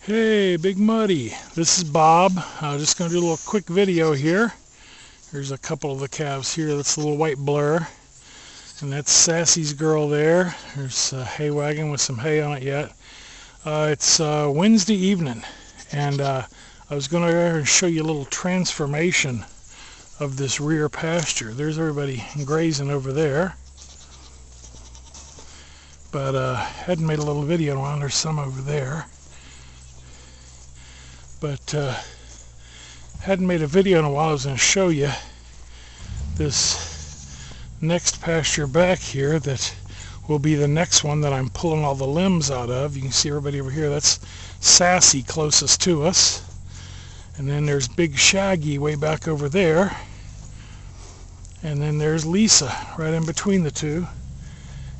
Hey, Big Muddy. This is Bob. I'm just going to do a little quick video here. Here's a couple of the calves here. That's a little white blur. And that's Sassy's girl there. There's a hay wagon with some hay on it yet. It's Wednesday evening. And I was going to go ahead and show you a little transformation of this rear pasture. There's everybody grazing over there. But hadn't made a little video in a while. There's some over there. But hadn't made a video in a while. I was going to show you this next pasture back here that will be the next one that I'm pulling all the limbs out of. You can see everybody over here. That's Sassy closest to us. And then there's Big Shaggy way back over there. And then there's Lisa right in between the two.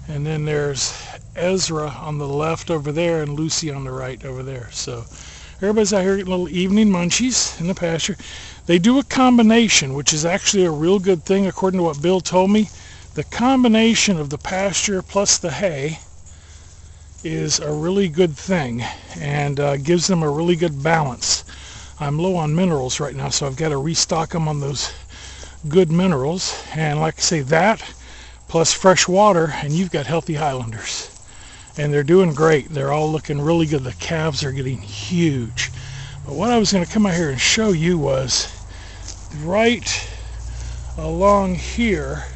And then there's Ezra on the left over there and Lucy on the right over there. So everybody's out here getting little evening munchies in the pasture. They do a combination, which is actually a real good thing according to what Bill told me. The combination of the pasture plus the hay is a really good thing and gives them a really good balance. I'm low on minerals right now, so I've got to restock them on those good minerals. And like I say, that plus fresh water, and you've got healthy Highlanders. And they're doing great. They're all looking really good. The calves are getting huge. But what I was going to come out here and show you was right along here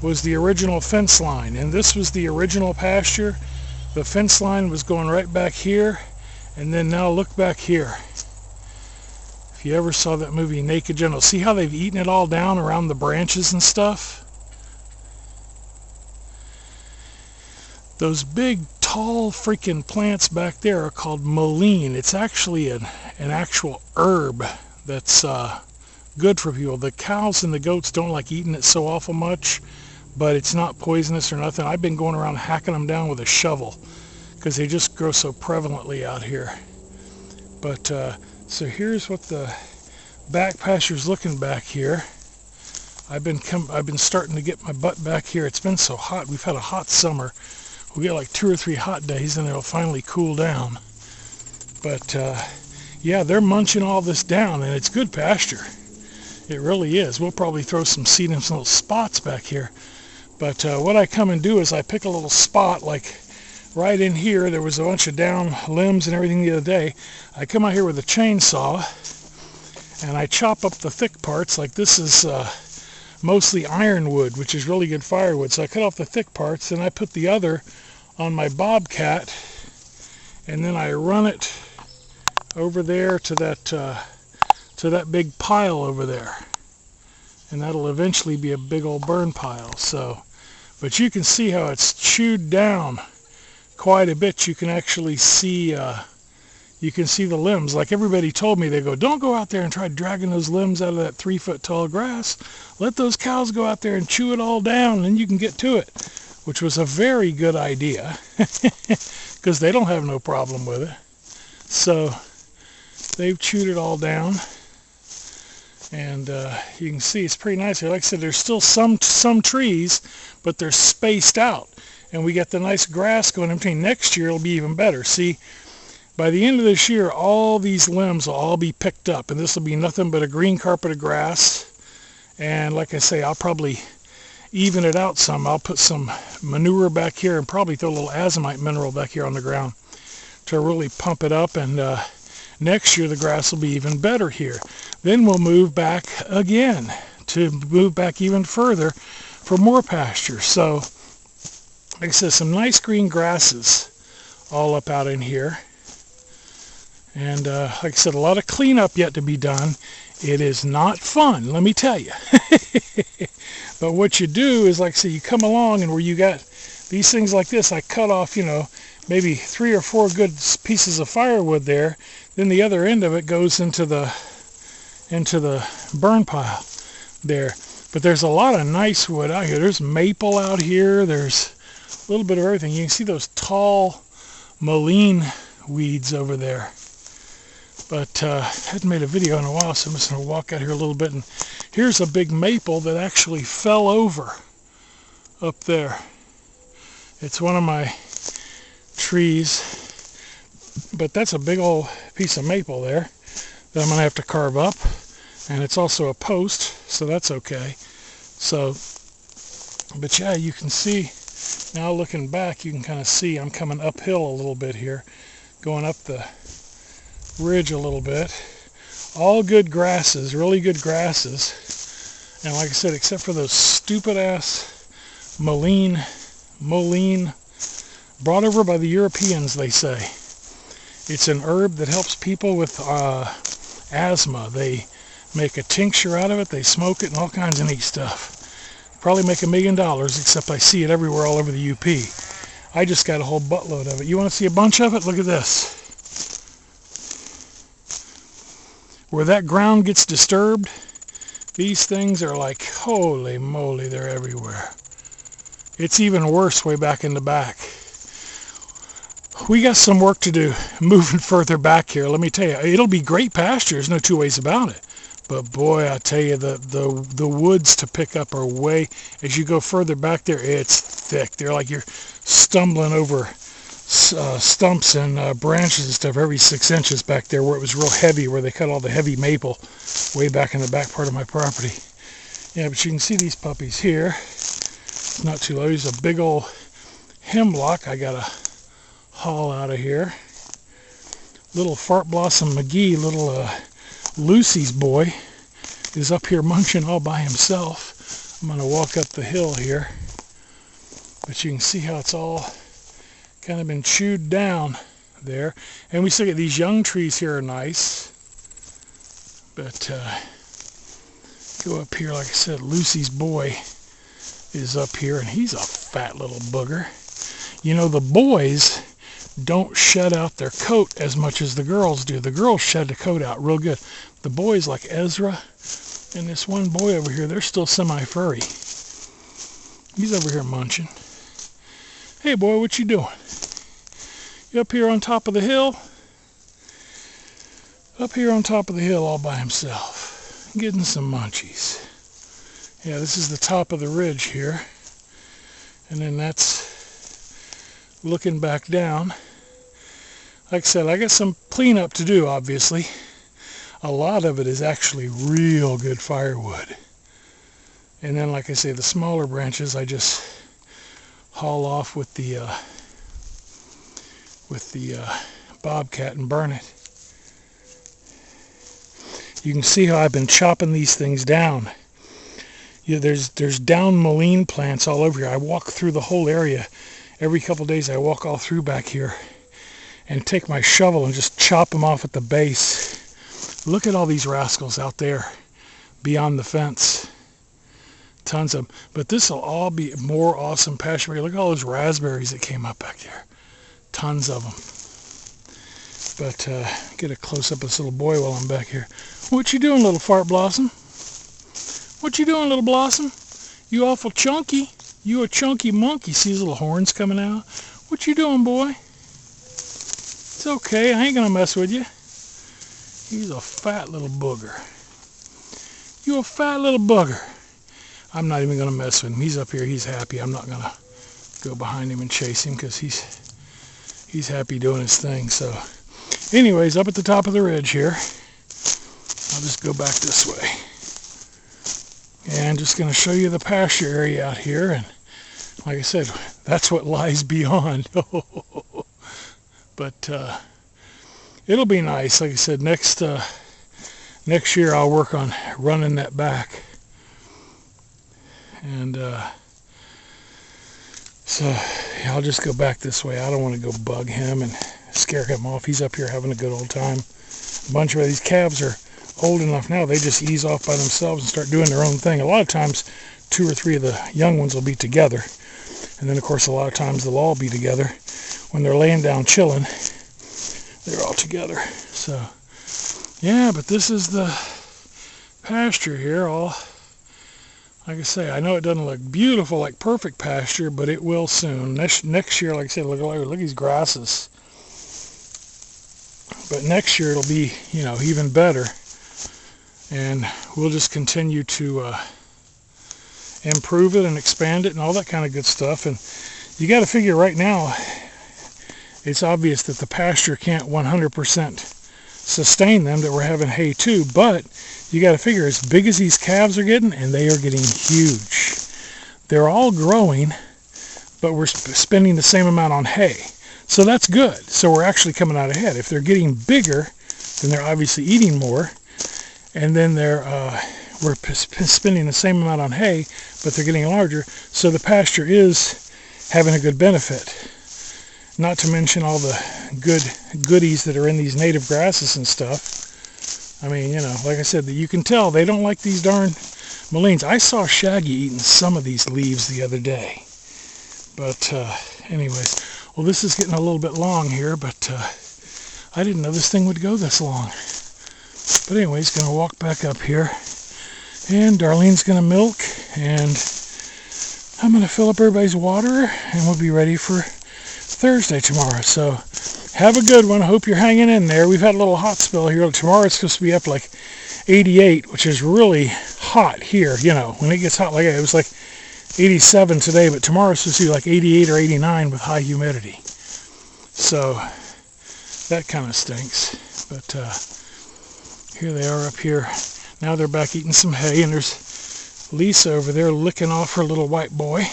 was the original fence line. And this was the original pasture. The fence line was going right back here. And then now look back here. If you ever saw that movie Naked General, see how they've eaten it all down around the branches and stuff? Those big, tall freaking plants back there are called mullein. It's actually an actual herb that's good for people. The cows and the goats don't like eating it so awful much, but it's not poisonous or nothing. I've been going around hacking them down with a shovel because they just grow so prevalently out here. But so here's what the back pasture's looking back here. I've been starting to get my butt back here. It's been so hot. We've had a hot summer. We get like 2 or 3 hot days and it'll finally cool down. But yeah, they're munching all this down and it's good pasture. It really is. We'll probably throw some seed in some little spots back here. But what I come and do is I pick a little spot like right in here. There was a bunch of down limbs and everything the other day. I come out here with a chainsaw and I chop up the thick parts. Like this is mostly ironwood, which is really good firewood. So I cut off the thick parts and I put the other on my bobcat, and then I run it over there to that big pile over there, and that'll eventually be a big old burn pile. So, but you can see how it's chewed down quite a bit. You can actually see the limbs. Like everybody told me, they go, don't go out there and try dragging those limbs out of that 3-foot tall grass. Let those cows go out there and chew it all down, and then you can get to it, which was a very good idea because they don't have no problem with it. So they've chewed it all down, and you can see it's pretty nice here. Like I said, there's still some trees, but they're spaced out, and we got the nice grass going in between. Next year it'll be even better. See, by the end of this year, all these limbs will all be picked up, and this will be nothing but a green carpet of grass. And like I say, I'll probably even it out some. I'll put some manure back here and probably throw a little azomite mineral back here on the ground to really pump it up. And next year the grass will be even better here. Then we'll move back again to move back even further for more pasture. So like I said, some nice green grasses all up out in here. And like I said, a lot of cleanup yet to be done. It is not fun, let me tell you. But what you do is, like I say, you come along, and where you got these things like this, I cut off, maybe 3 or 4 good pieces of firewood there. Then the other end of it goes into the burn pile there. But there's a lot of nice wood out here. There's maple out here. There's a little bit of everything. You can see those tall mullein weeds over there. But I hadn't made a video in a while, so I'm just going to walk out here a little bit. And here's a big maple that actually fell over up there. It's one of my trees But that's a big old piece of maple there that I'm going to have to carve up. And it's also a post, so that's okay. So, but yeah, you can see, now looking back, you can kind of see I'm coming uphill a little bit here, going up the ridge a little bit. All good grasses, really good grasses. And like I said, except for those stupid ass mullein, brought over by the Europeans, they say. It's an herb that helps people with asthma. They make a tincture out of it, they smoke it, and all kinds of neat stuff. Probably make $1 million, except I see it everywhere all over the UP. I just got a whole buttload of it. You want to see a bunch of it? Look at this. Where that ground gets disturbed, these things are like, holy moly, they're everywhere. It's even worse way back in the back. We got some work to do moving further back here. Let me tell you, it'll be great pasture. There's no two ways about it. But boy, I tell you, the woods to pick up are way, as you go further back there, it's thick. They're like you're stumbling over stumps and branches and stuff every 6 inches back there where it was real heavy, where they cut all the heavy maple way back in the back part of my property. Yeah, but you can see these puppies here. It's not too low. There's a big old hemlock I got to haul out of here. Little Fart Blossom McGee, little Lucy's boy, is up here munching all by himself. I'm going to walk up the hill here, but you can see how it's all kind of been chewed down there. And we still get these young trees here are nice, but go up here, like I said, Lucy's boy is up here, and he's a fat little booger. You know, the boys don't shed out their coat as much as the girls do. The girls shed the coat out real good. The boys, like Ezra and this one boy over here, they're still semi-furry. He's over here munching. Hey boy, what you doing? You up here on top of the hill? Up here on top of the hill all by himself, getting some munchies. Yeah, this is the top of the ridge here. And then that's looking back down. Like I said, I got some cleanup to do, obviously. A lot of it is actually real good firewood. And then, like I say, the smaller branches I just haul off with the bobcat and burn it. You can see how I've been chopping these things down. Yeah, there's down mullein plants all over here. I walk through the whole area. Every couple days I walk all through back here and take my shovel and just chop them off at the base. Look at all these rascals out there beyond the fence. Tons of them. But this will all be more awesome pasture area. Look at all those raspberries that came up back there. Tons of them. But get a close-up of this little boy while I'm back here. What you doing, little Fart Blossom? What you doing, little Blossom? You awful chunky. You a chunky monkey. See his little horns coming out? What you doing, boy? It's okay. I ain't gonna mess with you. He's a fat little booger. You a fat little booger. I'm not even gonna mess with him. He's up here. He's happy. I'm not gonna go behind him and chase him because he's happy doing his thing. So, anyways, up at the top of the ridge here. I'll just go back this way. And just going to show you the pasture area out here. And like I said, that's what lies beyond. But it'll be nice. Like I said, next year I'll work on running that back. And so yeah, I'll just go back this way. I don't want to go bug him and scare him off. He's up here having a good old time. A bunch of these calves are old enough now, they just ease off by themselves and start doing their own thing. A lot of times 2 or 3 of the young ones will be together, and then of course a lot of times they'll all be together. When they're laying down chilling, they're all together. So yeah, but this is the pasture here. All, like I say, I know it doesn't look beautiful like perfect pasture, but it will soon. Next year, like I said, look at these grasses. But next year it'll be, you know, even better. And we'll just continue to improve it and expand it and all that kind of good stuff. And you got to figure right now, it's obvious that the pasture can't 100% sustain them, that we're having hay too. But you got to figure, as big as these calves are getting, and they are getting huge. They're all growing, but we're spending the same amount on hay. So that's good. So we're actually coming out ahead. If they're getting bigger, then they're obviously eating more, and then we're spending the same amount on hay, but they're getting larger. So the pasture is having a good benefit. Not to mention all the goodies that are in these native grasses and stuff. I mean, you know, like I said, you can tell they don't like these darn mulleins. I saw Shaggy eating some of these leaves the other day. But anyways, well, this is getting a little bit long here, but I didn't know this thing would go this long. But anyways, going to walk back up here, and Darlene's going to milk, and I'm going to fill up everybody's water, and we'll be ready for Thursday tomorrow. So have a good one. I hope you're hanging in there. We've had a little hot spell here. Tomorrow it's supposed to be up like 88, which is really hot here. You know, when it gets hot like that, it was like 87 today, but tomorrow it's supposed to be like 88 or 89 with high humidity. So that kind of stinks. But here they are up here. Now they're back eating some hay, and there's Lisa over there licking off her little white boy.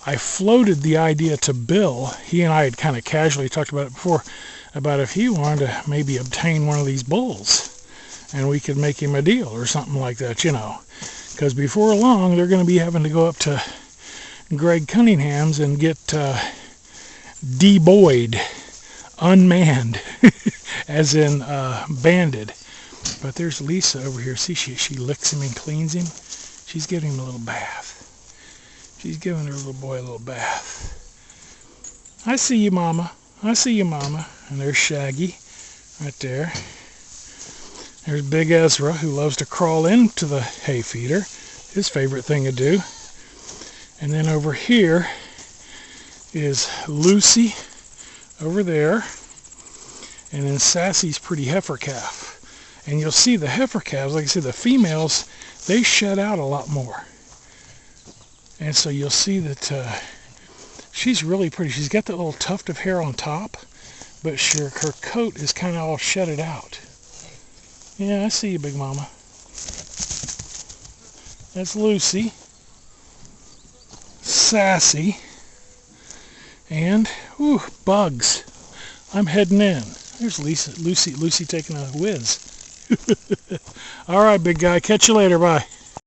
I floated the idea to Bill. He and I had kind of casually talked about it before, about if he wanted to maybe obtain one of these bulls, and we could make him a deal or something like that, you know. Because before long, they're going to be having to go up to Greg Cunningham's and get debuoyed, unmanned, as in banded. But there's Lisa over here. See, she licks him and cleans him. She's giving him a little bath. She's giving her little boy a little bath. I see you, Mama. I see you, Mama. And there's Shaggy right there. There's Big Ezra, who loves to crawl into the hay feeder. His favorite thing to do. And then over here is Lucy over there. And then Sassy's pretty heifer calf. And you'll see the heifer calves, like I said, the females, they shed out a lot more. And so you'll see that she's really pretty. She's got that little tuft of hair on top, but her coat is kind of all shedded out. Yeah, I see you, Big Mama. That's Lucy, Sassy, and ooh, Bugs. I'm heading in. There's Lucy taking a whiz. All right, big guy. Catch you later. Bye.